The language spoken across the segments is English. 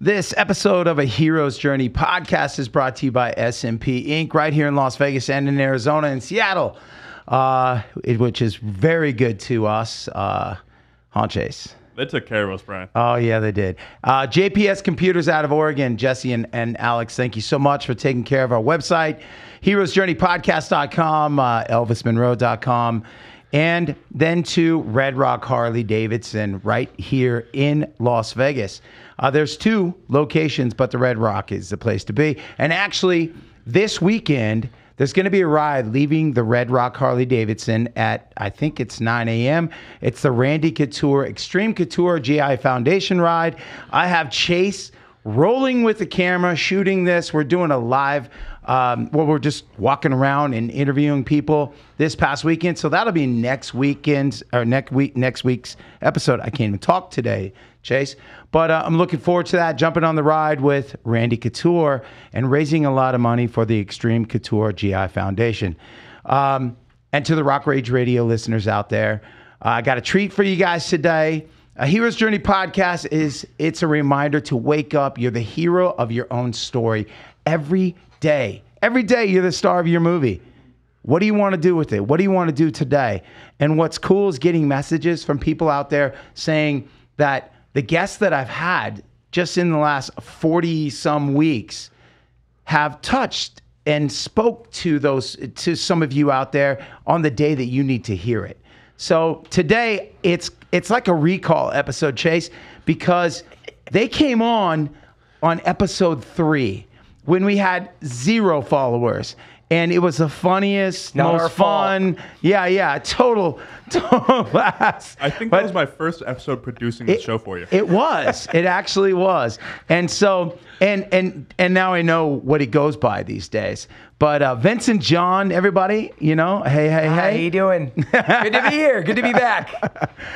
This episode of A Hero's Journey podcast is brought to you by S&P Inc. right here in Las Vegas and in Arizona and Seattle, which is very good to us. Chase? They took care of us, Brian. Oh, yeah, they did. JPS Computers out of Oregon, Jesse and Alex, thank you so much for taking care of our website, heroesjourneypodcast.com, elvismonroe.com, and then to Red Rock Harley Davidson right here in Las Vegas. There's two locations, but the Red Rock is the place to be. And actually, this weekend, there's going to be a ride leaving the Red Rock Harley Davidson at, I think it's 9 a.m. It's the Randy Couture Extreme Couture GI Foundation ride. I have Chase rolling with the camera, shooting this. We're doing a live, we're just walking around and interviewing people this past weekend. So that'll be next week's episode. I can't even talk today, Chase. But I'm looking forward to that, jumping on the ride with Randy Couture and raising a lot of money for the Extreme Couture GI Foundation. And to the Rock Rage Radio listeners out there, I got a treat for you guys today. A Hero's Journey podcast it's a reminder to wake up. You're the hero of your own story every day. Every day you're the star of your movie. What do you want to do with it? What do you want to do today? And what's cool is getting messages from people out there saying that the guests that I've had just in the last 40-some weeks have touched and spoke to some of you out there on the day that you need to hear it. So today, it's like a recall episode, Chase, because they came on episode 3 when we had 0 followers. And it was the funniest, most fun. Yeah, total blast. I think that was my first episode producing the show for you. It was. It actually was. And so, and now I know what he goes by these days. But Vincent, John, everybody, hey. How you doing? Good to be here. Good to be back.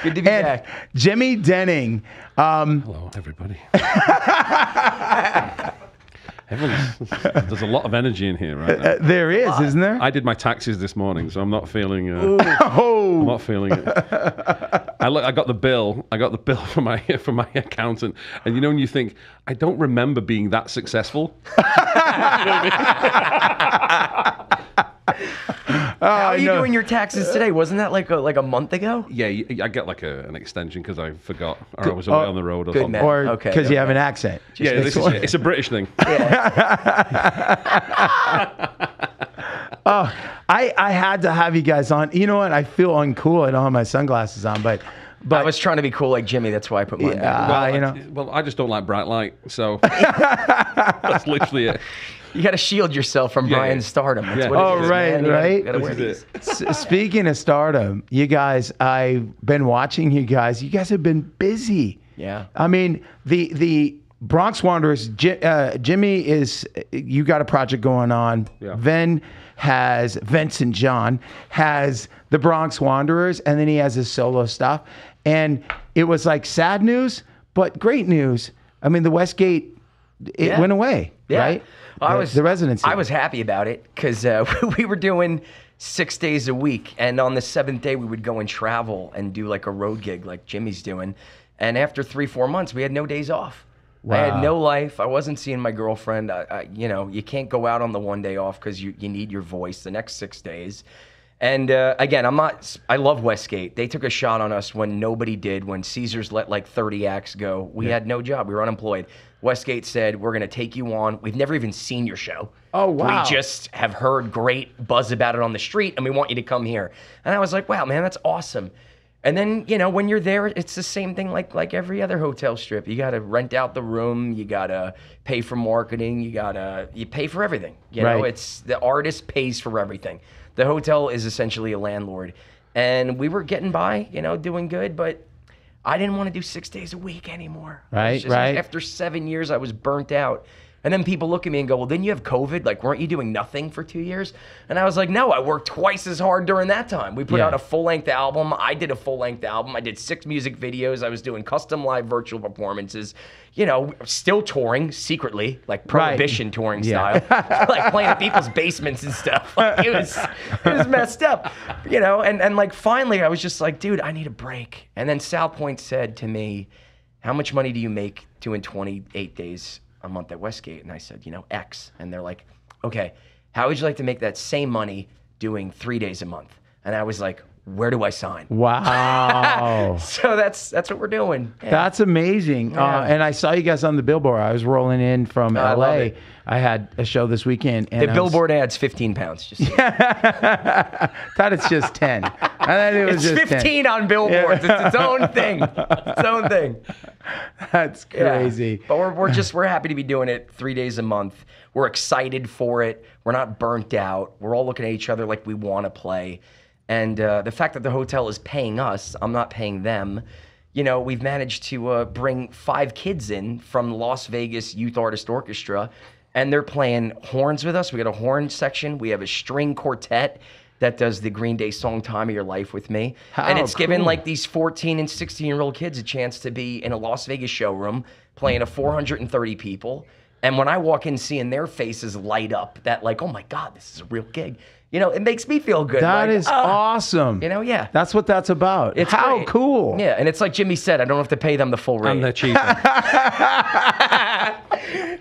Good to be back. Jimmy Dennings. Hello, everybody. There's a lot of energy in here right now. There is, isn't there? I did my taxes this morning, so I'm not feeling. I'm not feeling it. I got the bill. I got the bill from my accountant, and when you think, I don't remember being that successful. How are you doing your taxes today? Wasn't that like a month ago? Yeah, I get like an extension because I forgot, or I was away on the road or something. Man. Or because you have an accent. It's a British thing. Oh, I had to have you guys on. You know what? I feel uncool. I don't have my sunglasses on, but I was trying to be cool like Jimmy. That's why I put mine down. Well, I just don't like bright light, so that's literally it. You got to shield yourself from Brian's stardom. That's what it is, right, man. right. Gotta wear these. Speaking of stardom, you guys, I've been watching you guys. You guys have been busy. Yeah. I mean, the Bronx Wanderers, Jimmy you got a project going on. Yeah. Vincent and John has the Bronx Wanderers, and then he has his solo stuff. And it was like sad news, but great news. I mean, the Westgate, it went away, right? The residency. I was happy about it because we were doing 6 days a week, and on the 7th day we would go and travel and do like a road gig like Jimmy's doing. And after 3-4 months, we had no days off. Wow. I had no life. I wasn't seeing my girlfriend. You can't go out on the one day off because you need your voice the next 6 days. And again, I love Westgate. They took a shot on us when nobody did. When Caesars let like 30 acts go, we had no job. We were unemployed. Westgate said, we're going to take you on. We've never even seen your show. Oh, wow. We just have heard great buzz about it on the street, and we want you to come here. And I was like, wow, man, that's awesome. And then, when you're there, it's the same thing like every other hotel strip. You got to rent out the room. You got to pay for marketing. You pay for everything. It's the artist pays for everything. The hotel is essentially a landlord. And we were getting by, doing good, but I didn't want to do 6 days a week anymore. Right. After 7 years, I was burnt out. And then people look at me and go, well, didn't you have COVID? Like, weren't you doing nothing for 2 years? And I was like, no, I worked twice as hard during that time. We put out a full-length album. I did a full-length album. I did 6 music videos. I was doing custom live virtual performances. Still touring secretly, like Prohibition touring style. Like playing in people's basements and stuff. Like, it was messed up. And like finally I was just like, dude, I need a break. And then Sal Point said to me, how much money do you make doing 28 days a month at Westgate? And I said, X. And they're like, okay, how would you like to make that same money doing 3 days a month? And I was like, where do I sign? Wow. So that's what we're doing. Yeah. That's amazing. Yeah. And I saw you guys on the billboard. I was rolling in from I love LA. it. I had a show this weekend. And The billboard ad's 15 pounds. Just thought it's just 10. I thought it was it's just 15 10. on billboards. It's its own thing. Its own thing. That's crazy. Yeah. But we're happy to be doing it 3 days a month. We're excited for it. We're not burnt out. We're all looking at each other like we want to play. And the fact that the hotel is paying us, I'm not paying them. We've managed to bring 5 kids in from Las Vegas Youth Artist Orchestra, and they're playing horns with us. We got a horn section. We have a string quartet that does the Green Day song "Time of Your Life" with me. And it's given like these 14 and 16-year-old kids a chance to be in a Las Vegas showroom playing a 430 people. And when I walk in seeing their faces light up, that like, oh my God, this is a real gig. It makes me feel good. That like, is awesome. Yeah. That's what that's about. It's how great. cool. Yeah, and it's like Jimmy said, I don't have to pay them the full rate. And they're cheaper.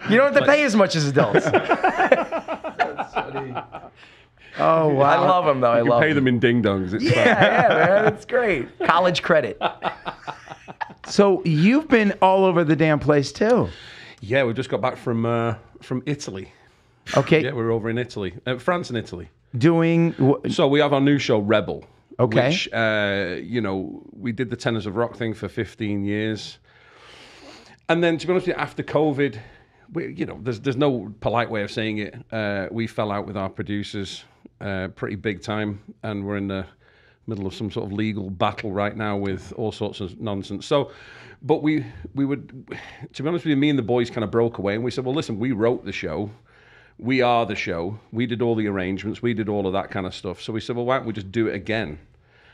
You don't have to pay as much as adults. Oh, wow. I love them, though. I love Pay them in ding-dongs. It's fine. Yeah, man. It's great. College credit. So you've been all over the damn place, too. Yeah, we just got back from Italy. Okay. Yeah, we're over in Italy. France and Italy. Doing... So we have our new show, Rebel. Okay. Which, we did the Tenors of Rock thing for 15 years. And then, to be honest with you, after COVID, there's no polite way of saying it. We fell out with our producers pretty big time, and we're in the middle of some sort of legal battle right now with all sorts of nonsense. So, but we would, to be honest with you, me and the boys kind of broke away, and we said, well, listen, we wrote the show. We are the show. We did all the arrangements. We did all of that kind of stuff. So we said, well, why don't we just do it again?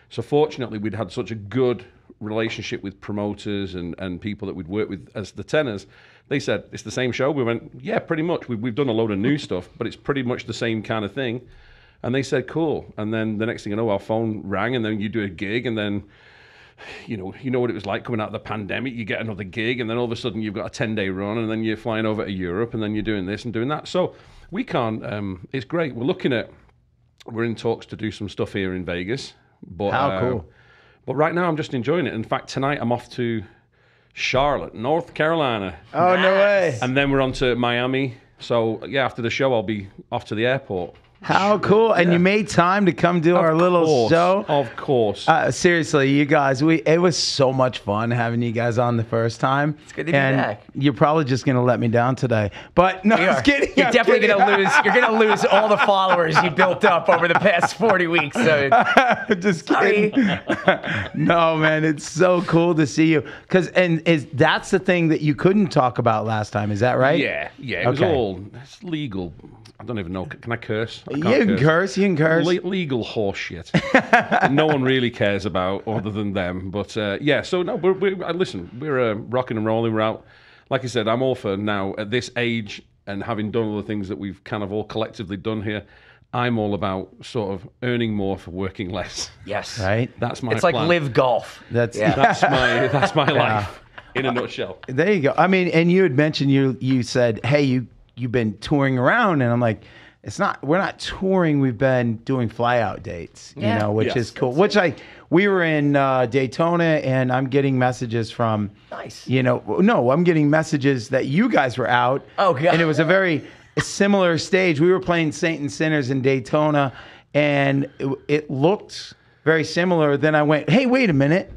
So fortunately, we'd had such a good relationship with promoters and people that we'd worked with as the Tenors. They said, it's the same show. We went, yeah, pretty much. We've done a load of new stuff, but it's pretty much the same kind of thing. And they said, cool. And then the next thing you know, our phone rang, and then you do a gig, and then you know what it was like coming out of the pandemic. You get another gig, and then all of a sudden you've got a 10-day run, and then you're flying over to Europe, and then you're doing this and doing that. So we can't, it's great. We're in talks to do some stuff here in Vegas. But, how cool. But right now I'm just enjoying it. In fact, tonight I'm off to Charlotte, North Carolina. Oh, no way. And then we're on to Miami. So, yeah, after the show, I'll be off to the airport. How cool. And you made time to come do our little show. Of course. Seriously, you guys, it was so much fun having you guys on the first time. It's good to be back. You're probably just going to let me down today. But no, I'm kidding. You're definitely going to lose. You're going to lose all the followers you built up over the past 40 weeks. So just kidding. No, man, it's so cool to see you. That's the thing that you couldn't talk about last time. Is that right? Yeah. It was it's legal. I don't even know. Can I curse? You can curse. Legal horse shit. No one really cares about other than them. But yeah, so no, listen, we're rocking and rolling. We're out. Like I said, I'm all for now at this age and having done all the things that we've kind of all collectively done here. I'm all about sort of earning more for working less. Yes. Right? That's my It's plan. like live golf. That's my life in a nutshell. There you go. I mean, and you had mentioned you said, hey, you've been touring around, and I'm like, we're not touring, we've been doing fly out dates, which is cool. We were in Daytona, and I'm getting messages from nice. I'm getting messages that you guys were out. Oh God. And it was a very similar stage. We were playing Saint and Sinners in Daytona, and it looked very similar. Then I went, hey, wait a minute.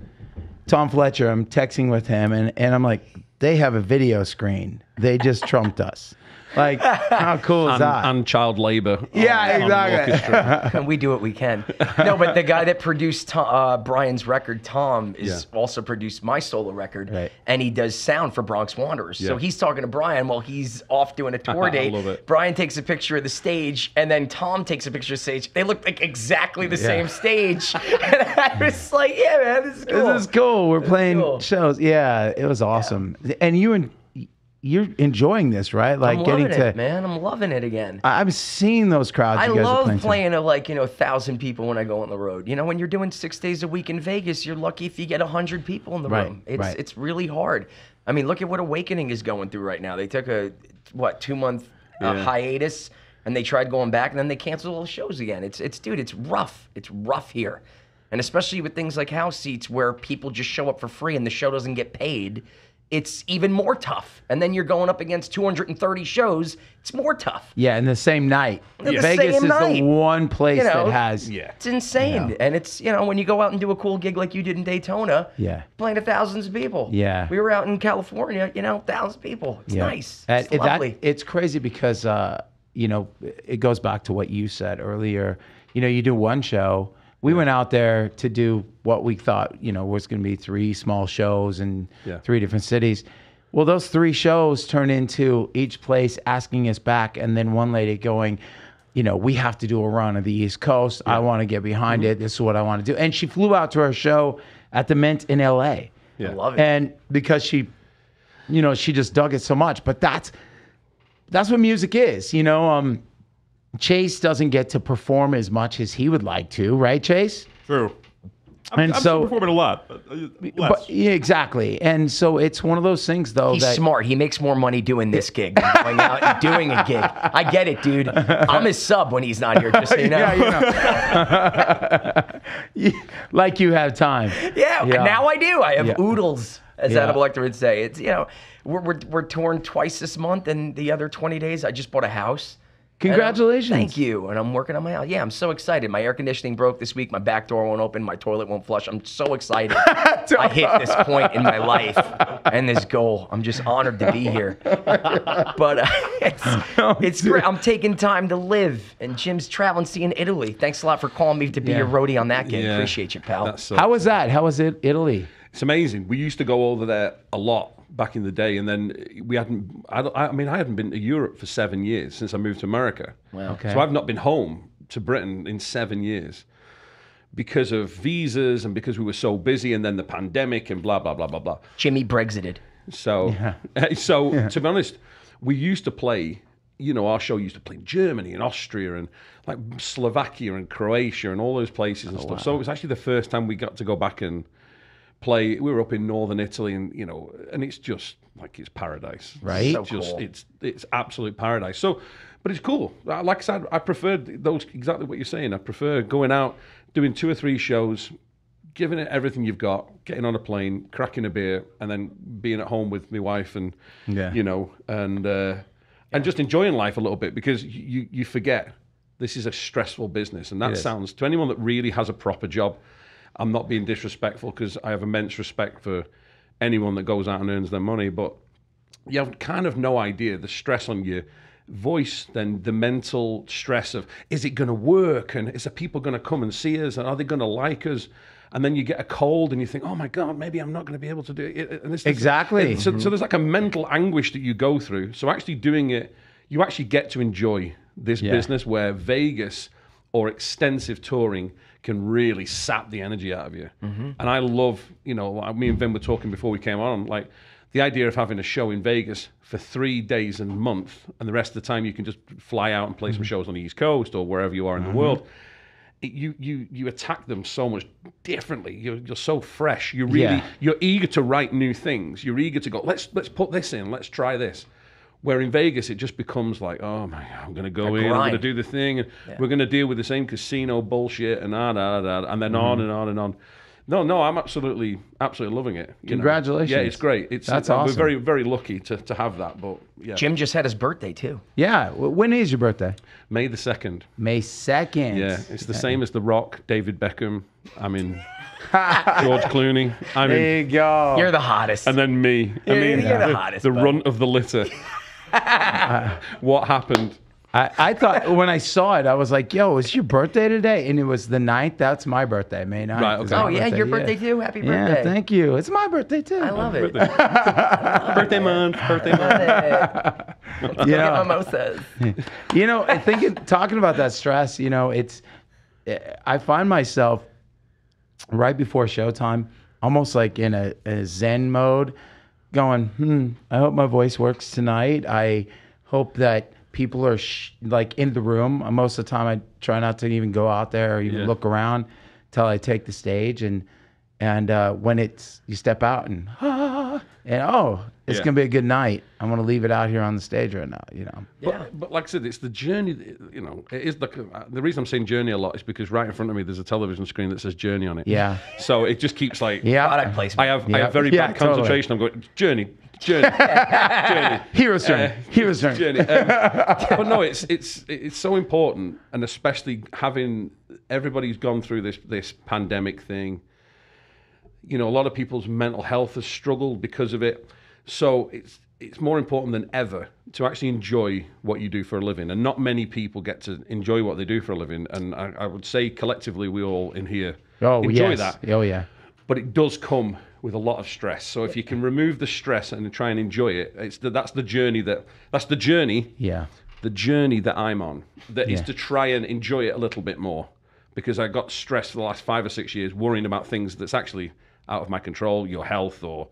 Tom Fletcher, I'm texting with him, and I'm like, they have a video screen. They just trumped us. Like, how cool is that? And child labor. Yeah, exactly. And we do what we can. No, but the guy that produced Brian's record, Tom, also produced my solo record. Right. And he does sound for Bronx Wanderers. So he's talking to Brian while he's off doing a tour date. I love it. Brian takes a picture of the stage, and then Tom takes a picture of the stage. They look like exactly the same stage. And I was like, yeah, man, this is cool. This is cool. We're playing shows. Yeah, it was awesome. And you're enjoying this, right? Like I'm getting loving to, it, man. I'm loving it again. I'm seeing those crowds. I you guys are love playing to. playing to 1,000 people when I go on the road. You know, when you're doing 6 days a week in Vegas, you're lucky if you get 100 people in the Right, room. right. It's really hard. I mean, look at what Awakening is going through right now. They took a 2-month hiatus, and they tried going back, and then they canceled all the shows again. Dude, it's rough. It's rough here, and especially with things like house seats where people just show up for free and the show doesn't get paid. It's even more tough. And then you're going up against 230 shows. It's more tough. Yeah, in the same night. The Vegas same is night. the one place You know, that has. It's insane. Yeah. And it's, when you go out and do a cool gig like you did in Daytona, Yeah. playing to thousands of people. Yeah. We were out in California, thousands of people. It's nice. It's lovely. It's crazy because, it goes back to what you said earlier. You do one show. We went out there to do what we thought, was going to be 3 small shows in 3 different cities. Well, those 3 shows turn into each place asking us back, and then one lady going, we have to do a run of the East Coast. I want to get behind it. This is what I want to do. And she flew out to our show at the Mint in L.A. I love it. And because she just dug it so much. But that's what music is, Chase doesn't get to perform as much as he would like to, right, Chase? True. And I'm so, still performing a lot, but less. but yeah, exactly. And so it's one of those things, though. He's smart. He makes more money doing this gig than going out and doing a gig. I get it, dude. I'm his sub when he's not here, just so you know. Like you have time. Yeah, now I do. I have oodles, as Yeah. Hannibal Lecter would say. It's, we're touring twice this month, and the other 20 days, I just bought a house. Congratulations. Thank you. And I'm working on my house. Yeah, I'm so excited. My air conditioning broke this week. My back door won't open. My toilet won't flush. I'm so excited. I hit this point in my life and this goal. I'm just honored to be here. But it's great. I'm taking time to live. And Jim's traveling, seeing Italy. Thanks a lot for calling me to be your roadie on that gig. Appreciate you, pal. How was that? How was it, Italy? It's amazing. We used to go over there a lot back in the day, and then we hadn't. I hadn't been to Europe for 7 years since I moved to America. Wow. Okay. So I've not been home to Britain in 7 years because of visas and because we were so busy, and then the pandemic and blah blah blah blah blah. Jimmy Brexited. So, to be honest, we used to play. Our show used to play in Germany and Austria and like Slovakia and Croatia and all those places and stuff. Wow. So it was actually the first time we got to go back and play. We were up in northern Italy, and and it's just like it's paradise, right? So just cool. It's absolute paradise. So, but it's cool. Like I said, I preferred those, exactly what you're saying. I prefer going out, doing 2 or 3 shows, giving it everything you've got, getting on a plane, cracking a beer, and then being at home with my wife and and just enjoying life a little bit, because you forget this is a stressful business, and that sounds, to anyone that really has a proper job, I'm not being disrespectful because I have immense respect for anyone that goes out and earns their money, but you have kind of no idea the stress on your voice, then the mental stress of, is it going to work? And is the people going to come and see us? And are they going to like us? And then you get a cold and you think, oh my God, maybe I'm not going to be able to do it. And Exactly. So there's like a mental anguish that you go through. So actually doing it, you actually get to enjoy this business, where Vegas or extensive touring can really sap the energy out of you. Mm-hmm. And I love, me and Vin were talking before we came on, like the idea of having a show in Vegas for 3 days a month, and the rest of the time you can just fly out and play some shows on the East Coast or wherever you are in the world. You attack them so much differently. You're so fresh. You're eager to write new things. You're eager to go, let's put this in, let's try this. Where in Vegas, it just becomes like, oh my God, I'm going to go in, I'm going to do the thing, and we're going to deal with the same casino bullshit and and then on and on and on. No, I'm absolutely loving it. Congratulations. Yeah, it's great. That's awesome. We're very, very lucky to have that. But yeah. Jim just had his birthday too. Yeah. When is your birthday? May the 2nd. May 2nd. Yeah, it's the same as The Rock, David Beckham. George Clooney. There you go. You're the hottest. And then me. You're the hottest. The runt of the litter. What happened? I thought when I saw it, I was like, yo, it's your birthday today? And it was the 9th. That's my birthday, May 9th. Right, okay. Oh, yeah, your birthday too? Happy birthday. Yeah, thank you. It's my birthday too. I love it. Birthday month. Yeah. Mimosas. Talking about that stress, I find myself right before showtime, almost like in a Zen mode, going, I hope my voice works tonight. I hope that people are like in the room. Most of the time I try not to even go out there or even look around till I take the stage. And when you step out and it's going to be a good night. I'm going to leave it out here on the stage right now, you know. But like I said, it's the journey, you know, it is the reason I'm saying journey a lot is because right in front of me there's a television screen that says journey on it. Yeah. So it just keeps like product placement. I have very bad concentration. I'm going journey. Journey. Hero's journey. But no, it's so important, and especially having everybody's gone through this pandemic thing. You know, a lot of people's mental health has struggled because of it. So it's more important than ever to actually enjoy what you do for a living. And not many people get to enjoy what they do for a living. And I would say collectively we all in here enjoy that. Oh, yeah. But it does come with a lot of stress. So if you can remove the stress and try and enjoy it, that's the journey that I'm on. That is to try and enjoy it a little bit more. Because I got stressed for the last 5 or 6 years worrying about things that's actually out of my control, your health or,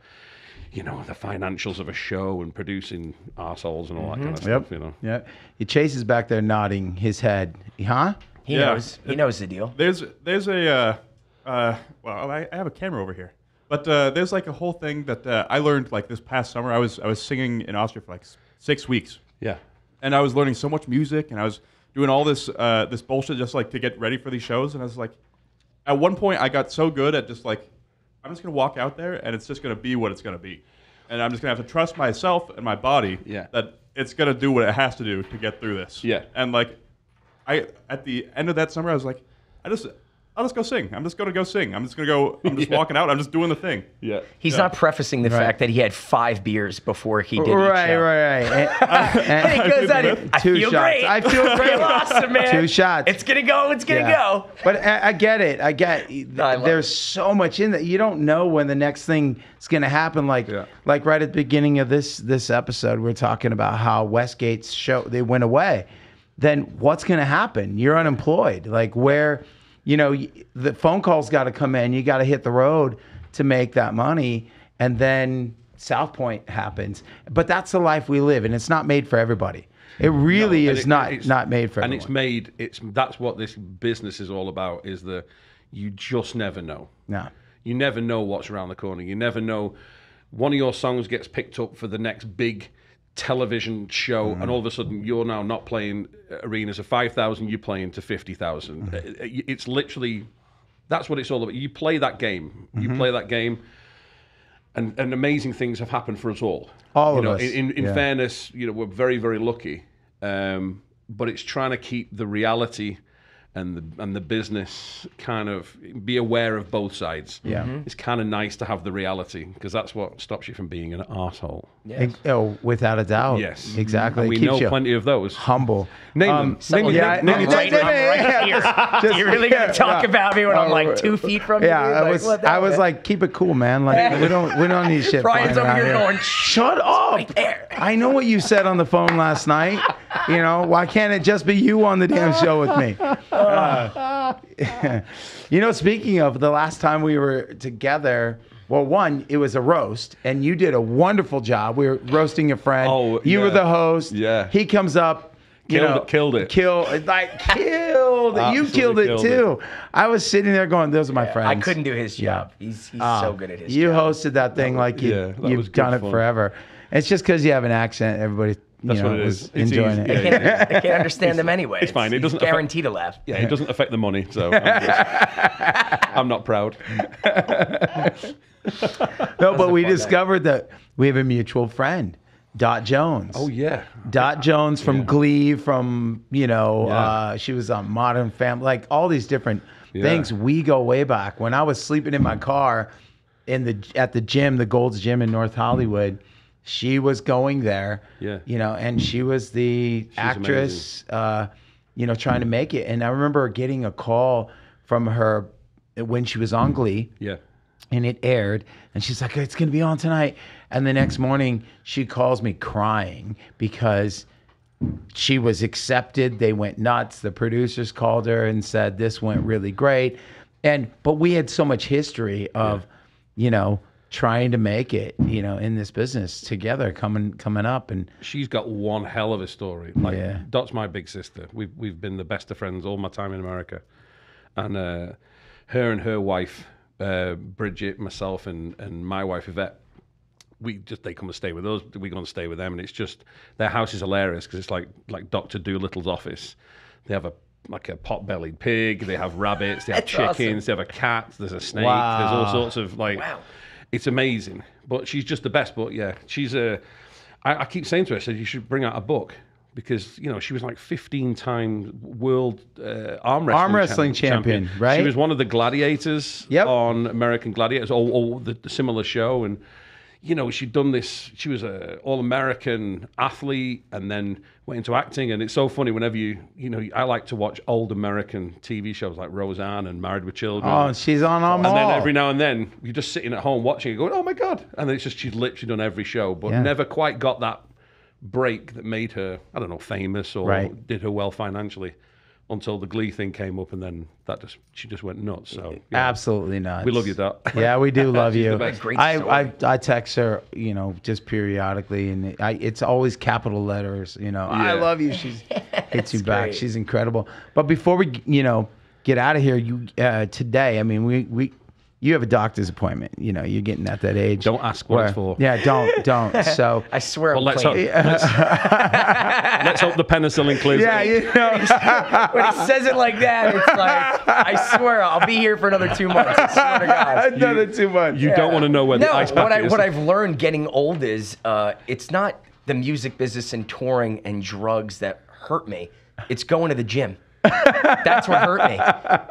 you know, the financials of a show and producing arseholes and all that kind of stuff, you know. Yeah. Chase is back there nodding his head. Huh? He knows the deal. There's a well, I have a camera over here, but there's like a whole thing that I learned like this past summer. I was singing in Austria for like 6 weeks. Yeah. And I was learning so much music, and I was doing all this this bullshit just like to get ready for these shows. And I was like, at one point I got so good at just like, I'm just gonna walk out there and it's just gonna be what it's gonna be, and I'm just gonna have to trust myself and my body that it's gonna do what it has to do to get through this. Yeah. And like, at the end of that summer I was like, I'll just go sing. I'm just going to go sing. I'm just walking out. I'm just doing the thing. Yeah. He's not prefacing the fact that he had 5 beers before he did each show. Right. And he goes at it, I feel great. I feel great. Awesome, man. 2 shots. It's going to go. It's going to go. But I get it. There's so much in that. You don't know when the next thing is going to happen. Like right at the beginning of this episode, we're talking about how Westgate's show, they went away. Then what's going to happen? You're unemployed. Like where... You know, the phone calls got to come in. You got to hit the road to make that money. And then South Point happens. But that's the life we live. And it's not made for everybody. It really is not made for everyone. And that's what this business is all about, is you just never know. No. You never know what's around the corner. You never know. One of your songs gets picked up for the next big television show, and all of a sudden you're now not playing arenas of 5,000, you're playing to 50,000. It's literally, that's what it's all about. You play that game. You play that game, and amazing things have happened for us all. All of us. In fairness, you know, we're very, very lucky. But it's trying to keep the reality and the business, kind of be aware of both sides. Yeah. It's kind of nice to have the reality, because that's what stops you from being an arsehole. Yes. Without a doubt. Yes. Exactly. And we know plenty of those. Humble. Name them. I'm right here. You're really going to talk about me when I'm like 2 feet from you? I was like, keep it cool, man. Like we don't need shit. Brian's over here going, shut up. Right there. I know what you said on the phone last night. You know, why can't it just be you on the damn show with me? You know, speaking of the last time we were together, well, one, it was a roast, and you did a wonderful job. We were roasting a friend. Oh, you were the host. Yeah. He comes up. Killed it. Killed. You killed it too. I was sitting there going, "Those are my friends." I couldn't do his job. He's so good at his You job. hosted that thing like you've done it fun. forever. It's just because you have an accent. Everybody, That's what it was is. It's enjoying easy. it. I can't understand them anyway. It's fine. It doesn't guaranteed to laugh. Yeah, it doesn't affect the money, so I'm not proud. No, but we discovered that we have a mutual friend, Dot Jones. Oh yeah, Dot Jones from Glee, from she was on Modern Family, like all these different things. We go way back. When I was sleeping in my car at the gym, the Gold's Gym in North Hollywood, she was going there. Yeah. And she was the actress, trying to make it. And I remember getting a call from her when she was on Glee. Yeah. And it aired, and she's like, "It's going to be on tonight." And the next morning, she calls me crying because she was accepted. They went nuts. The producers called her and said, "This went really great." But we had so much history of, trying to make it, in this business together, coming up. And she's got one hell of a story. Like, Yeah. Dot's my big sister. We've been the best of friends all my time in America, and her and her wife, Bridget, myself, and my wife Yvette. They come and stay with us. We go and stay with them, and it's just their house is hilarious because it's like Dr. Doolittle's office. They have a pot-bellied pig. They have rabbits. They have That's chickens. awesome. They have a cat. There's a snake. Wow. There's all sorts of Wow. It's amazing. But she's just the best. But yeah, she's I keep saying to her, I said you should bring out a book because she was like 15-time world arm wrestling champion, right? She was one of the gladiators Yep. on American Gladiators, or the similar show, and she'd done this. She was an all-American athlete, and then went into acting. And it's so funny whenever I like to watch old American TV shows like Roseanne and Married with Children. Oh, she's on them and all. then every now and then you're just sitting at home watching it, going, "Oh my god!" And then it's just she's literally done every show, but Yeah. never quite got that break that made her, I don't know, famous or Right. did her well financially, until the Glee thing came up, and then she just went nuts. So yeah. Absolutely nuts. We love you, Dot. Yeah, we do love you. best. Great I text her, just periodically, and it's always capital letters. I love you. She's hits you back. great. She's incredible. But before we, get out of here, today, I mean, you have a doctor's appointment. You're getting at that age. Don't ask what it's for. Yeah, don't. So I swear Well, I'm let's clean. hope, let's hope the penicillin clears. yeah, When he says it like that, it's like, I swear I'll be here for another 2 months. I swear to God. another 2 months. You don't want to know where the No, ice pack is. what I've learned getting old is it's not the music business and touring and drugs that hurt me. It's going to the gym. That's what hurt me,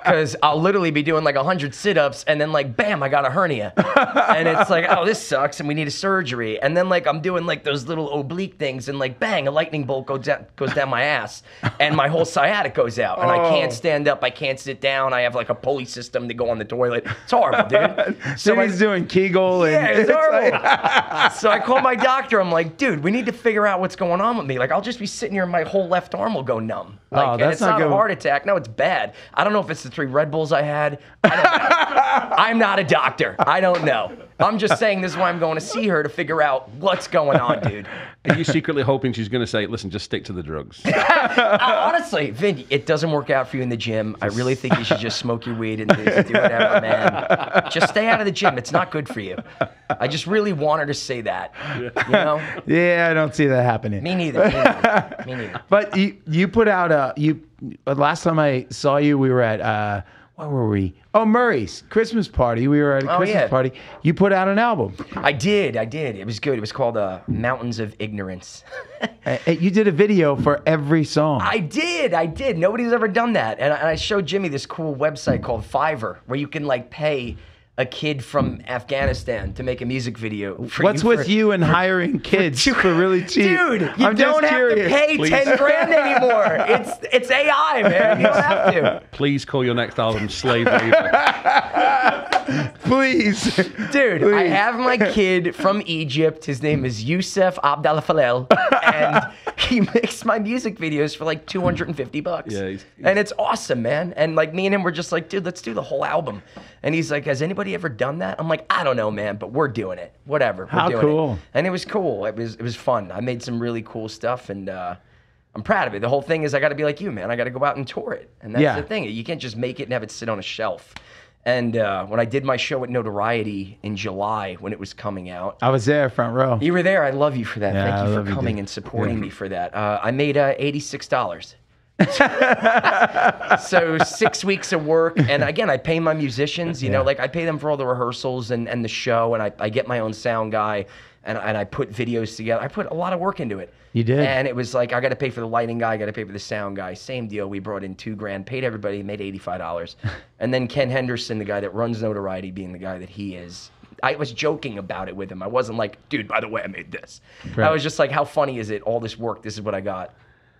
because I'll literally be doing like 100 sit-ups and then like bam, I got a hernia, and it's like, oh, this sucks and we need a surgery. And then like I'm doing like those little oblique things and like bang, a lightning bolt goes down my ass and my whole sciatic goes out and I can't stand up, I can't sit down, I have like a pulley system to go on the toilet. It's horrible, dude. So he's doing Kegel and Yeah, it's horrible. So I called my doctor. I'm like, dude, we need to figure out what's going on with me. Like, I'll just be sitting here and my whole left arm will go numb. Like, and that's it's not not a good. heart attack. No, it's bad. I don't know if it's the 3 Red Bulls I had. I don't know. I'm not a doctor. I don't know. I'm just saying this is why I'm going to see her to figure out what's going on, dude. Are you secretly hoping she's going to say, "Listen, just stick to the drugs"? Honestly, Vin, it doesn't work out for you in the gym. I really think you should just smoke your weed and do whatever, man. Just stay out of the gym. It's not good for you. I just really want her to say that. Yeah, I don't see that happening. Me neither. Me neither. But you put out last time I saw you, we were at where were we? Oh, Murray's Christmas party. We were at a Christmas party. You put out an album. I did. It was good. It was called Mountains of Ignorance. You did a video for every song. I did. Nobody's ever done that. And I showed Jimmy this cool website called Fiverr, where you can like pay a kid from Afghanistan to make a music video. What's with you and hiring kids for really cheap? Dude, you I'm don't just have curious. to pay 10 grand anymore. It's AI, man. You don't have to. Please call your next album "Slave Labor." Please. Dude, Please. I have my kid from Egypt. His name is Youssef Abdallah Falel, and he makes my music videos for like $250. Yeah, he's- and it's awesome, man. And like me and him were just like, dude, let's do the whole album. And he's like, has anybody ever done that? I'm like, I don't know, man, but we're doing it. Whatever. How we're doing cool. It. And it was cool. It was fun. I made some really cool stuff, and I'm proud of it. The whole thing is I got to be like you, man. I got to go out and tour it. And that's the thing. You can't just make it and have it sit on a shelf. And when I did my show at Notoriety in July when it was coming out. I was there, front row. You were there. I love you for that. Yeah, I Thank you love for you, coming dude. and supporting me for that. I made $86. So 6 weeks of work. And again, I pay my musicians, you know, like I pay them for all the rehearsals and the show. And I get my own sound guy and I put videos together. I put a lot of work into it. You did. And it was like, I got to pay for the lighting guy, I got to pay for the sound guy. Same deal. We brought in $2 grand, paid everybody, made $85. And then Ken Henderson, the guy that runs Notoriety, being the guy that he is, I was joking about it with him. I wasn't like, dude, by the way, I made this. Right. I was just like, how funny is it? All this work, this is what I got.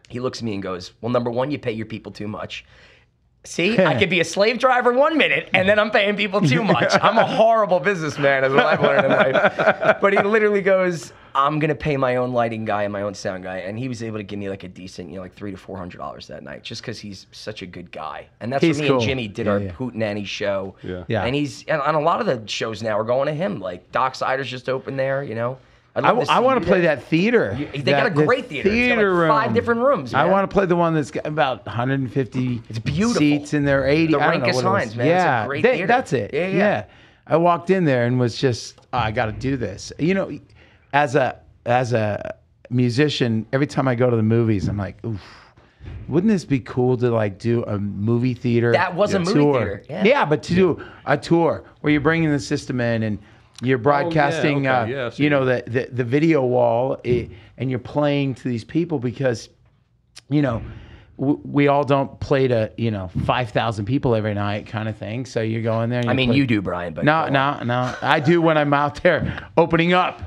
He looks at me and goes, well, number one, you pay your people too much. See, I could be a slave driver 1 minute, and then I'm paying people too much. I'm a horrible businessman, is what I've learned in life. But he literally goes, I'm gonna pay my own lighting guy and my own sound guy, and he was able to give me like a decent, like $300 to $400 that night, just because he's such a good guy. And that's what me and Jimmy did our Hootenanny show. Yeah. And and a lot of the shows now are going to him. Like Doc Sider's just opened there, I want to play that theater. They got a great theater. It's got like 5 different rooms. Man. I want to play the one that's got about 150 it's beautiful. seats in there, 80. The Rinkus Hines, man. Yeah, it's a great theater. That's it. Yeah. I walked in there and was just, I got to do this. As a musician, every time I go to the movies, I'm like, oof. Wouldn't this be cool to like do a movie theater? That was a movie tour? theater. Yeah, but to do a tour where you're bringing the system in and you're broadcasting, the video wall, and you're playing to these people because, we all don't play to 5,000 people every night, kind of thing. So you go in there. And you do, Brian. But no. I do when I'm out there opening up.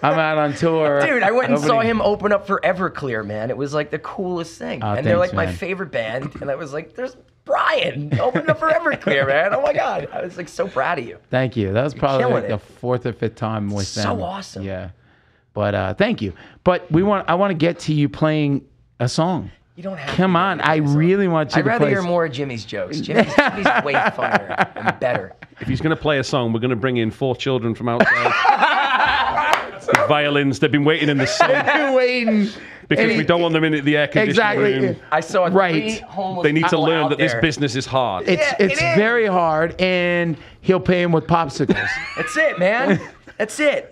I'm out on tour. Dude, I went and saw him open up for Everclear, man. It was like the coolest thing, and they're like my favorite band. And I was like, "There's Brian opened up for Everclear, man! Oh my god!" I was like so proud of you. Thank you. That was probably like the 4th or 5th time with them. So awesome. Yeah, but thank you. But I want to get to you playing a song. You don't have Come on, I really want you to play. I'd rather hear more of Jimmy's jokes. Jimmy's way funnier and better. If he's going to play a song, we're going to bring in 4 children from outside. With violins. They've been waiting in the sun. They've been waiting. Because we don't want them in the air conditioning room. I saw 3 homeless They need to learn that there. this business is hard. It's very hard, and he'll pay him with popsicles. That's it, man. That's it.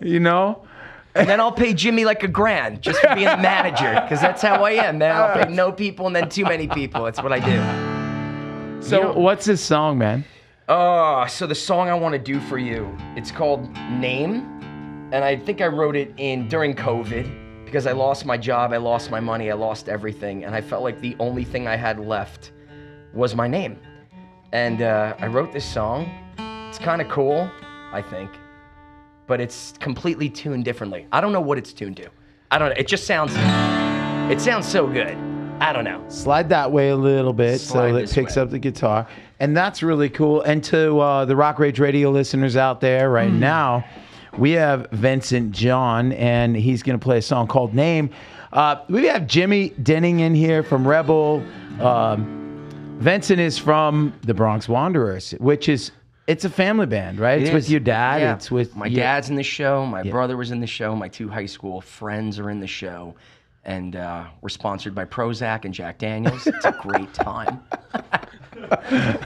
And then I'll pay Jimmy like $1,000 just for being the manager, because that's how I am, man. I'll pay no people and then too many people. That's what I do. So what's this song, man? So the song I want to do for you, it's called Name, and I think I wrote it during COVID because I lost my job, I lost my money, I lost everything, and I felt like the only thing I had left was my name. And I wrote this song. It's kind of cool, I think. But it's completely tuned differently. I don't know what it's tuned to. I don't know. It just sounds so good. I don't know. Slide that way a little bit so it picks up the guitar. And that's really cool. And to the Rock Rage Radio listeners out there right now, we have Vincent John, and he's going to play a song called Name. We have Jimmy Dennings in here from Rebel. Vincent is from the Bronx Wanderers, which is... It's a family band, right? It's with your dad. Yeah. It's with my dad's in the show. My brother was in the show. My 2 high school friends are in the show, and we're sponsored by Prozac and Jack Daniels. It's a great time.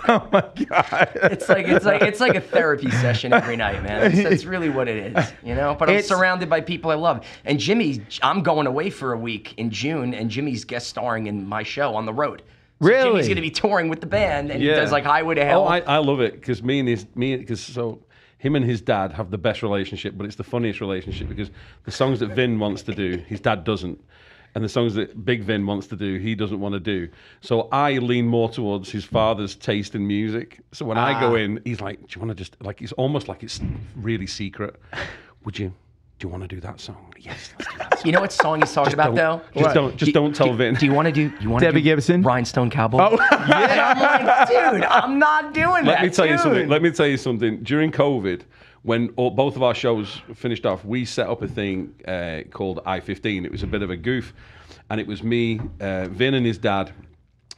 Oh my god! It's like a therapy session every night, man. That's really what it is, But I'm surrounded by people I love. And I'm going away for a week in June, and Jimmy's guest starring in my show on the road. So really? Jimmy's going to be touring with the band, and he does like Highway to Hell. Oh, I love it because him and his dad have the best relationship, but it's the funniest relationship because the songs that Vin wants to do, his dad doesn't. And the songs that Big Vin wants to do, he doesn't want to do. So I lean more towards his father's taste in music. So when I go in, he's like, do you want to just, like, it's almost like it's really secret. Do you want to do that song? Yes, let's do that song. You know what song he's talking about, though? Just don't tell Vin. Do you want to do Debbie Gibson? Rhinestone Cowboy? Oh, yeah. I'm like, dude, I'm not doing that. Let me tell you something. During COVID, when both of our shows finished off, we set up a thing called I-15. It was a bit of a goof. And it was me, Vin and his dad,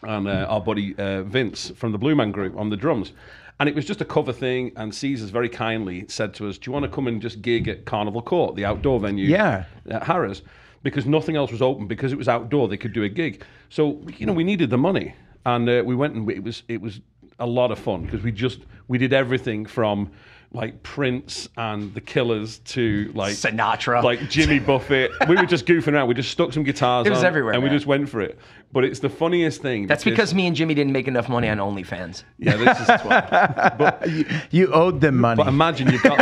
and our buddy Vince from the Blue Man Group on the drums. And it was just a cover thing, and Caesars very kindly said to us, do you want to come and just gig at Carnival Court, the outdoor venue at Harrah's? Because nothing else was open. Because it was outdoor, they could do a gig. So, we needed the money. And we went, and it was a lot of fun, because we did everything from like Prince and the Killers to like Sinatra, like Jimmy Buffett. We were just goofing around. We just stuck some guitars on. It was everywhere, and man. We just went for it. But it's the funniest thing. That's because me and Jimmy didn't make enough money on OnlyFans. Yeah, this is why. But you owed them money. But imagine you've got.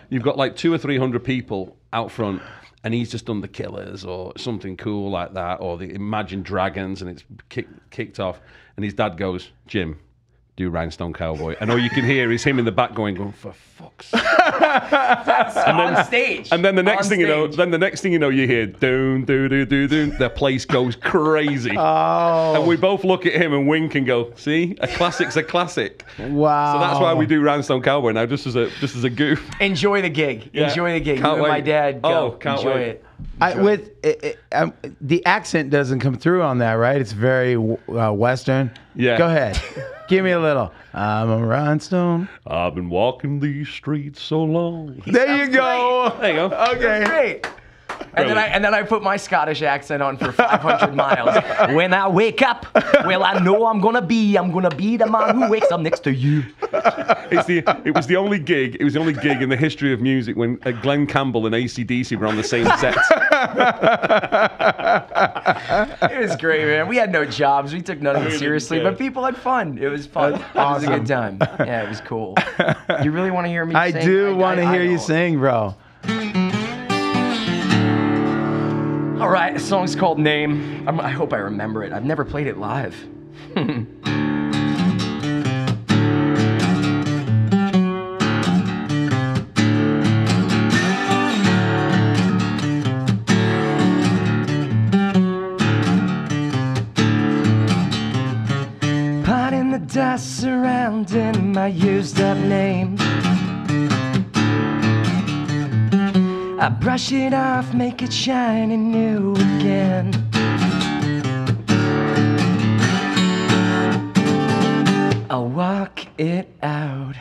you've got like 200 or 300 people out front, and he's just done the Killers or something cool like that, or the Imagine Dragons, and it's kicked off. And his dad goes, Jim, do Rhinestone Cowboy. And all you can hear is him in the back going, for fuck's sake. On stage. And then the next On thing stage. you know, you hear doon, doo, doo, doo, doo. The place goes crazy. Oh. And we both look at him and wink and go, see, a classic's a classic. Wow. So that's why we do Rhinestone Cowboy now, just as a goof. Enjoy the gig. Yeah. Enjoy the gig. Can't You and my wait. dad go. Oh, can't Enjoy wait. it. The accent doesn't come through on that, right? It's very Western. Yeah. Go ahead. Give me a little. I'm a rhinestone. I've been walking these streets so long. There you go. There you go. Okay. Great. And then I put my Scottish accent on for 500 miles. When I wake up, well, I know I'm gonna be the man who wakes up next to you. It was the only gig in the history of music when Glenn Campbell and AC/DC were on the same set. It was great, man. We had no jobs. We took none of it seriously, but people had fun. It was fun. It was a good time. Yeah, it was cool. You really want to hear me I sing? do want to hear you don't. sing, bro. All right, the song's called Name. I hope I remember it. I've never played it live. Pot in the dust surrounding my used up name. I brush it off, make it shiny new again. I'll walk it out.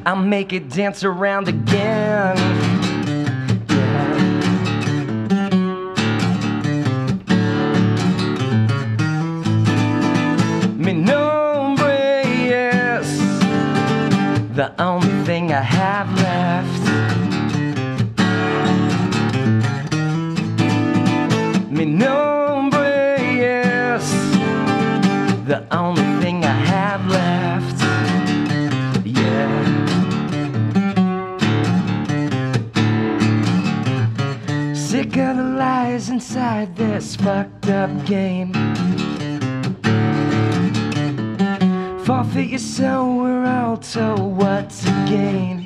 I'll make it dance around again. Yeah. Mi nombre es the only thing I have left. Mi nombre es the only thing I have left. Yeah. Sick of the lies inside this fucked up game. Forfeit your soul, we're all told what to gain.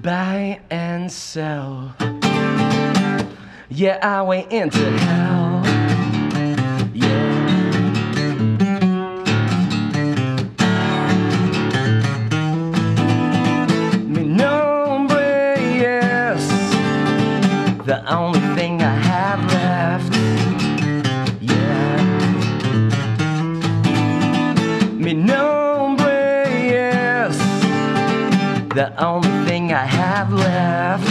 Buy and sell. Yeah, our way into hell. Yeah. Mi nombre es the only thing I have left. Yeah. Mi nombre es the only thing I have left.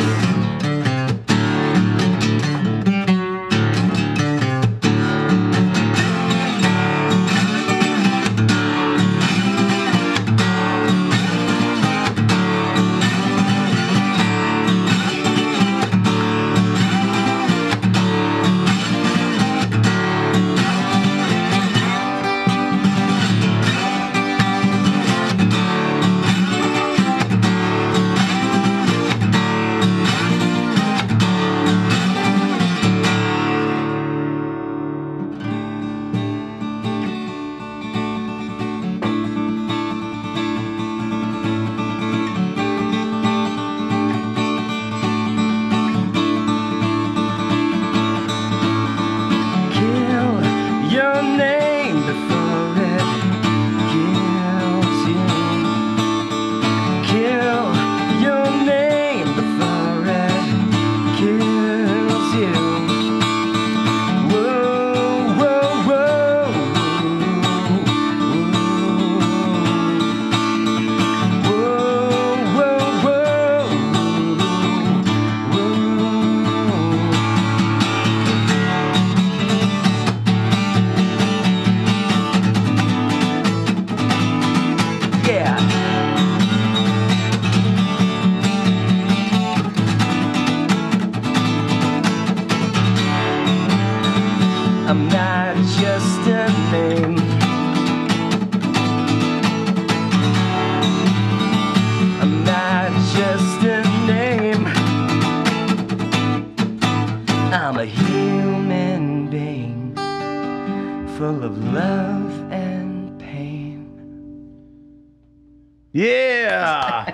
Yeah.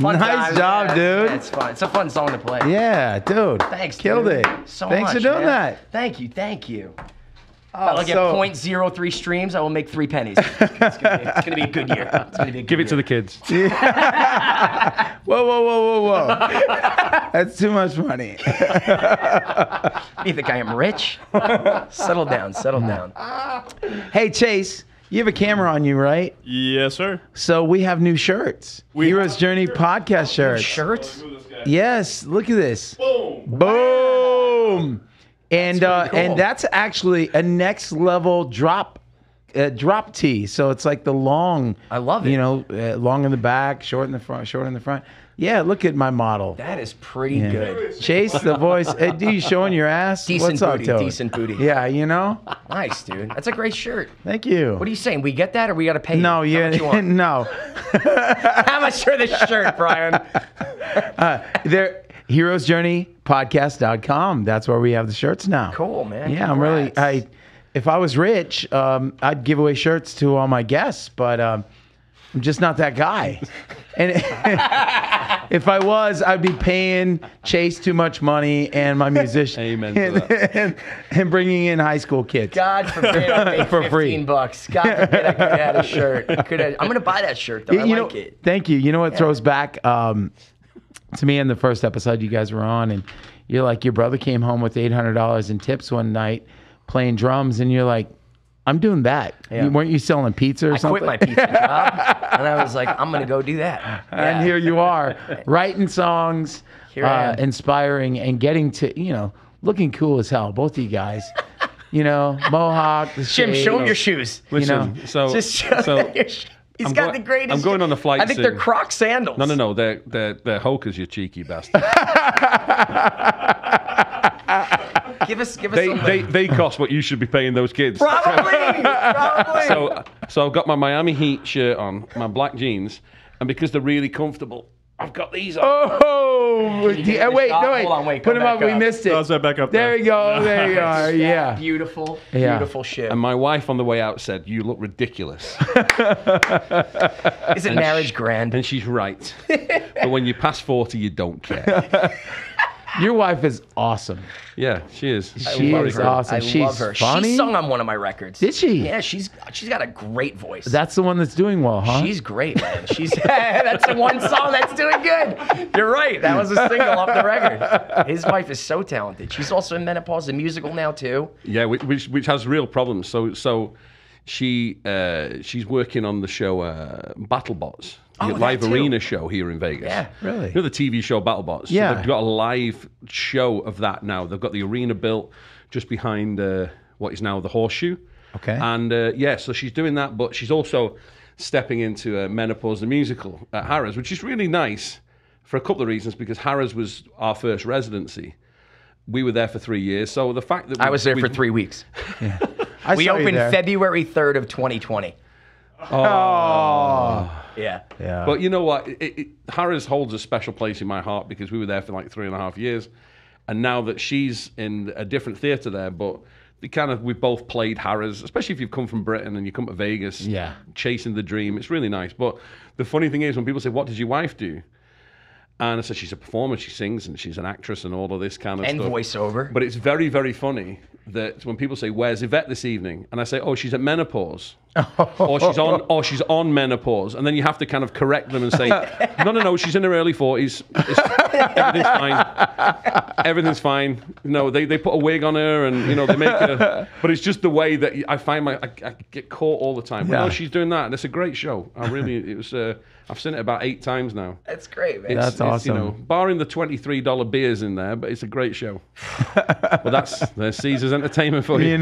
Fun Nice times, job, man. dude. It's fun. It's a fun song to play. Yeah, dude. Thanks, Killed dude. it. So Thanks much, for doing man. that. Thank you. Oh, I'll get 0.03 streams. I will make 3 pennies. It's gonna be a good year. It's gonna be a good Give it year. to the kids. Whoa. That's too much money. You think I am rich? Settle down. Hey, Chase, you have a camera on you, right? Yes, sir. So we have new shirts. Hero's Journey podcast shirts. Shirts? Yes, look at this. Boom. Boom. And pretty cool. and that's actually a next level drop tee. So it's like the long. I love it. You know, long in the back, short in the front. Yeah, look at my model. That is pretty good. Chase, the voice. Do you showing your ass? Decent What's up, booty. Toad? Decent booty. Yeah, you know. Nice, dude. That's a great shirt. Thank you. What are you saying? We get that, or we got to pay? No, you? How much you want? no. How much for this shirt, Brian? There, heroesjourneypodcast.com. That's where we have the shirts now. Cool, man. Yeah, I'm really. Congrats. If I was rich, I'd give away shirts to all my guests, but I'm just not that guy. And if I was, I'd be paying Chase too much money and my musician. Amen to that. And bringing in high school kids. God forbid I paid For free. $15. God forbid I could have had a shirt. I'm gonna buy that shirt though. I like it. Thank you. You know what throws back to me in the first episode you guys were on, and you're like, your brother came home with $800 in tips one night playing drums, and you're like, I'm doing that. Yeah. Weren't you selling pizza or I something? quit my pizza job, and I was like, I'm gonna go do that. And here you are, writing songs, Here I am. inspiring, and getting to, looking cool as hell. Both of you guys, mohawk. The Jim, shade, show him your shoes. Listen, Just show them your shoes. He's I'm got go- the greatest. I'm going on a flight I think they're soon. Croc sandals. No. They're hokers, you cheeky bastard. Give us something. they cost what you should be paying those kids. Probably. So I've got my Miami Heat shirt on, my black jeans, and because they're really comfortable, I've got these on. Oh, get in the wait, shot? no, wait. Hold on, wait, Put come them up. back We up. missed it. Toss that back up There there. you go. There you are. Yeah. Beautiful Yeah. shit. And my wife on the way out said, "You look ridiculous." Isn't marriage grand? And she's right. But when you pass 40, you don't care. Your wife is awesome. Yeah, she is. She Very is good. awesome. I She's love her. funny. She sung on one of my records. Did she? Yeah, she's got a great voice. That's the one that's doing well, huh? She's great, man. That's the one song that's doing good. You're right. That was a single off the record. His wife is so talented. She's also in Menopause, the musical now too. Yeah, which has real problems. So she's working on the show BattleBots, the that live too. arena show here in Vegas. Yeah. Really? You know the TV show BattleBots? Yeah. So they've got a live show of that now. They've got the arena built just behind what is now the Horseshoe. Okay. And so she's doing that, but she's also stepping into Menopause the musical at Harrah's, which is really nice for a couple of reasons, because Harrah's was our first residency. We were there for 3 years, so the fact that I was there for 3 weeks. I We saw you opened there. February 3rd of 2020. Oh. Yeah. Yeah. But you know what? Harrah's holds a special place in my heart because we were there for like 3.5 years. And now that she's in a different theatre there, but we both played Harrah's, especially if you've come from Britain and you come to Vegas, Yeah. chasing the dream. It's really nice. But the funny thing is when people say, "What did your wife do?" And I said, she's a performer, she sings, and she's an actress and all of this kind of And stuff. voiceover. But it's very, very funny that when people say, "Where's Yvette this evening?" And I say, "Oh, she's at menopause." or she's on menopause. And then you have to kind of correct them and say, no, she's in her early 40s. Everything's fine. Everything's fine. They put a wig on her and, they make her. But it's just the way that I find I get caught all the time. Yeah. No, she's doing that. And it's a great show. I've seen it about 8 times now. That's great, man. That's awesome. Barring the $23 beers in there, but it's a great show. But there's Caesar's entertainment for you.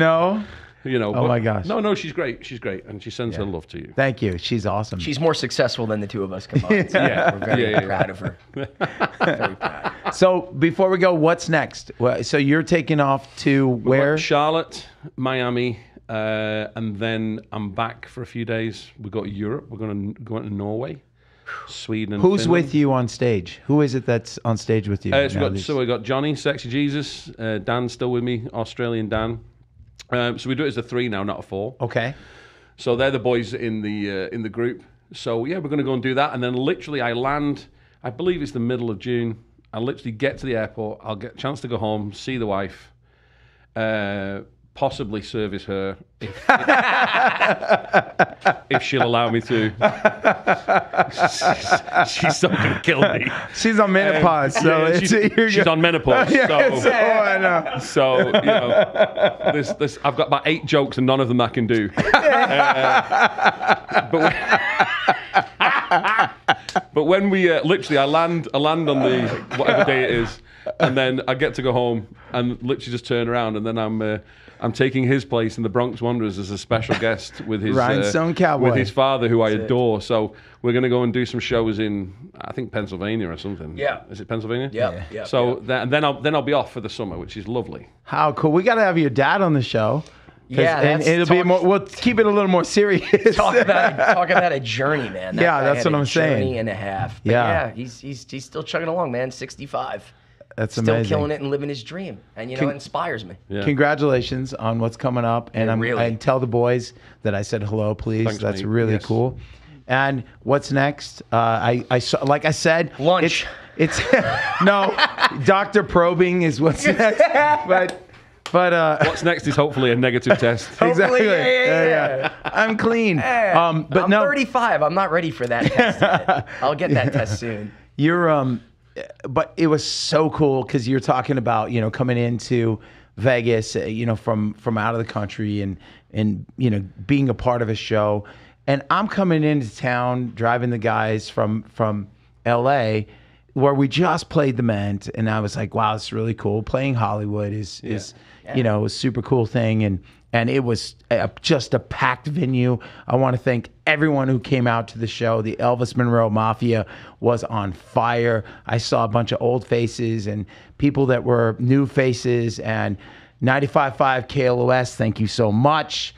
Oh my gosh. No, she's great. She's great, and she sends her love to you. Thank you. She's awesome. She's more successful than the two of us combined. So we're very proud of her. Very proud. So before we go, what's next? So you're taking off to where? Charlotte, Miami, and then I'm back for a few days. We go to Europe. We're going to go to Norway, Sweden, and Who's Finland. with you on stage? Who is it that's on stage with you? So we got Johnny, Sexy Jesus, Dan's still with me, Australian Dan. So we do it as a 3 now, not a 4. Okay. So they're the boys in the group. So yeah, we're going to go and do that, and then literally I land. I believe it's the middle of June. I literally get to the airport. I'll get a chance to go home, see the wife, possibly service her if she'll allow me to. She's not going to kill me. She's on menopause, so yeah, she's on menopause. So, I know. So you know, this I've got about 8 jokes and none of them I can do. But when we literally, I land on the whatever day it is, and then I get to go home and literally just turn around, and then I'm taking his place in the Bronx Wanderers as a special guest with his Rhinestone Cowboy, with his father, who I adore. So we're going to go and do some shows in, I think, Pennsylvania or something. Yeah. Is it Pennsylvania? Yeah. So then I'll be off for the summer, which is lovely. How cool! We got to have your dad on the show. Yeah, and it'll be more. We'll keep it a little more serious. Talk about a journey, man. That Yeah, guy that's had what I'm saying. Journey and a half. But Yeah. he's still chugging along, man. 65. That's Still amazing. killing it and living his dream, and it inspires me. Yeah. Congratulations on what's coming up, and and tell the boys that I said hello, please. Thanks, That's mate. really Yes. cool. And what's next? I saw, like I said, Lunch. It's no, Dr. Probing is what's next, but. What's next is hopefully a negative test. Exactly. Yeah. I'm clean. Yeah. But I'm no, 35. I'm not ready for that test yet. I'll get that test soon. you're but it was so cool because you're talking about coming into Vegas, from out of the country and being a part of a show, and I'm coming into town driving the guys from L.A. where we just played the Mint, and I was like, wow, it's really cool. Playing Hollywood is a super cool thing, and it was just a packed venue. I want to thank everyone who came out to the show. The Elvis Monroe Mafia was on fire. I saw a bunch of old faces and people that were new faces, and 95.5 KLOS, thank you so much.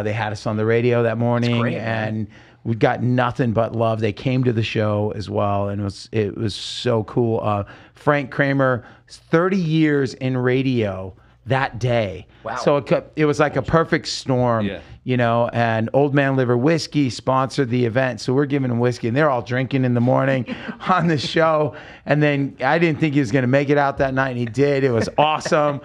They had us on the radio that morning, great, and we got nothing but love. They came to the show as well, and it was so cool. Frank Kramer, 30 years in radio that day. Wow. So it was like a perfect storm, and Old Man Liver Whiskey sponsored the event. So we're giving them whiskey, and they're all drinking in the morning on the show. And then I didn't think he was going to make it out that night, and he did. It was awesome.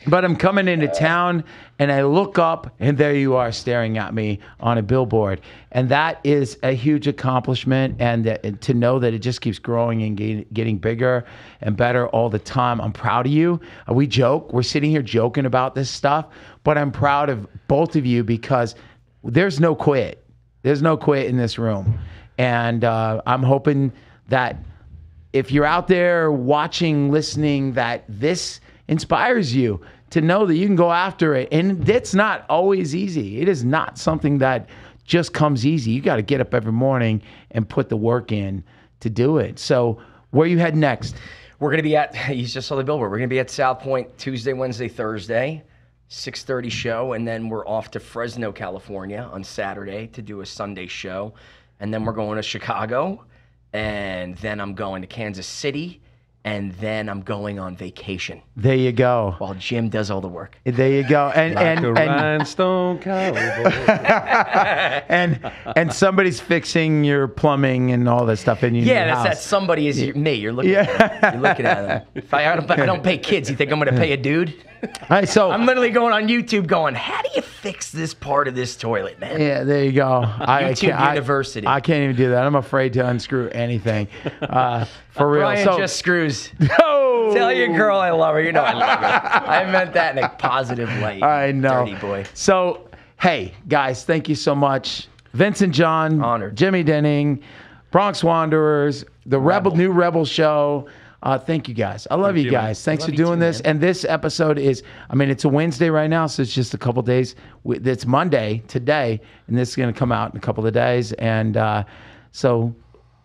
But I'm coming into town, and I look up, and there you are staring at me on a billboard. And that is a huge accomplishment, and to know that it just keeps growing and getting bigger and better all the time. I'm proud of you. We joke. We're sitting here joking about this stuff, but I'm proud of both of you because there's no quit. There's no quit in this room. And I'm hoping that if you're out there watching, listening, that this inspires you to know that you can go after it. And it's not always easy. It is not something that just comes easy. You got to get up every morning and put the work in to do it. So where you head next? We're going to be you just saw the billboard. We're going to be at Sal Point Tuesday, Wednesday, Thursday, 6:30 show. And then we're off to Fresno, California on Saturday to do a Sunday show. And then we're going to Chicago. And then I'm going to Kansas City. And then I'm going on vacation There you go. while Jim does all the work. There you go. And Like a and rhinestone cowboy. and somebody's fixing your plumbing and all that stuff in your Yeah, new that's house. that somebody is me. You're looking at them. You're looking at them. If I don't pay kids, you think I'm going to pay a dude? All right, so I'm literally going on YouTube going, how do you fix this part of this toilet, man? yeah, there you go. YouTube University. I can't even do that. I'm afraid to unscrew anything. For real. Brian So, just screws. oh! Tell your girl I love her. You know I love her. I meant that in a positive light. I know. Dirty boy. So, hey, guys, thank you so much. Vincent John, Honored. Jimmy Denning, Bronx Wanderers, the New Rebel Show. Thank you guys. I love you you, guys. Thanks Love for you doing too, this. man. And this episode is, it's a Wednesday right now, so it's just a couple days. It's Monday today, and this is going to come out in a couple of days. And so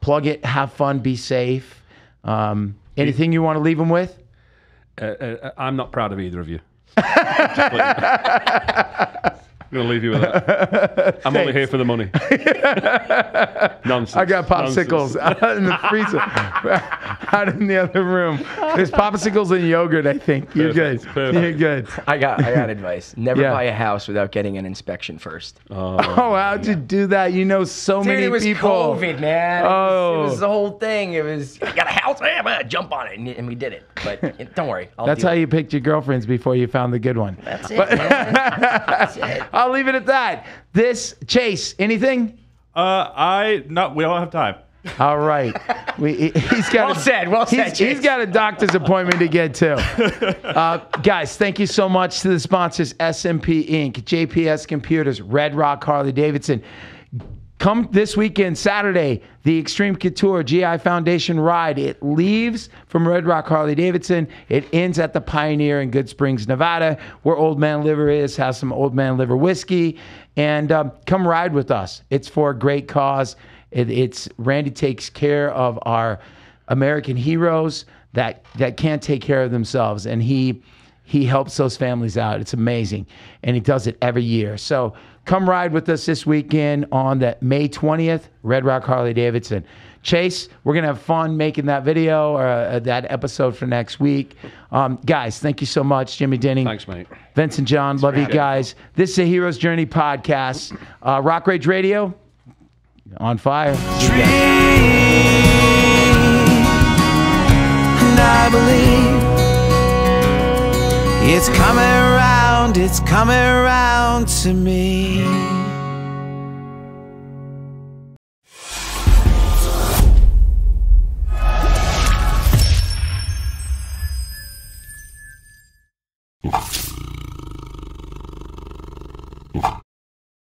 plug it, have fun, be safe. Anything you want to leave them with? I'm not proud of either of you. I'm going to leave you with that. I'm only here for the money. Nonsense. I got popsicles out in the freezer, out in the other room. There's popsicles and yogurt, I think. You're good. Perfect. You're good. I got advice. Never Yeah. buy a house without getting an inspection first. Oh, how'd you do that? You know so Dude, many it was people. COVID, man. Oh. It was the whole thing. It was, I got a house, I'm gonna jump on it, and we did it. But don't worry, That's how you picked your girlfriends before you found the good one. That's it, man. That's it. I'll leave it at that. Chase, anything? We don't have time. All right. He's got Well said, He's Chase. got a doctor's appointment to get to. Guys, thank you so much to the sponsors, SMP Inc., JPS Computers, Red Rock Harley Davidson. Come this weekend, Saturday, the Extreme Couture GI Foundation ride. It leaves from Red Rock Harley Davidson. It ends at the Pioneer in Good Springs, Nevada, where Old Man Liver is. Has some Old Man Liver whiskey. And come ride with us. It's for a great cause. It's Randy takes care of our American heroes that can't take care of themselves. And he helps those families out. It's amazing. And he does it every year. So come ride with us this weekend on that May 20th, Red Rock Harley Davidson. Chase, we're going to have fun making that video or that episode for next week. Guys, thank you so much. Jimmy Dennings. Thanks, mate. Vincent John, love you guys. This is a Hero's Journey podcast. Rock Rage Radio, on fire. See you guys. And I believe it's coming around to me.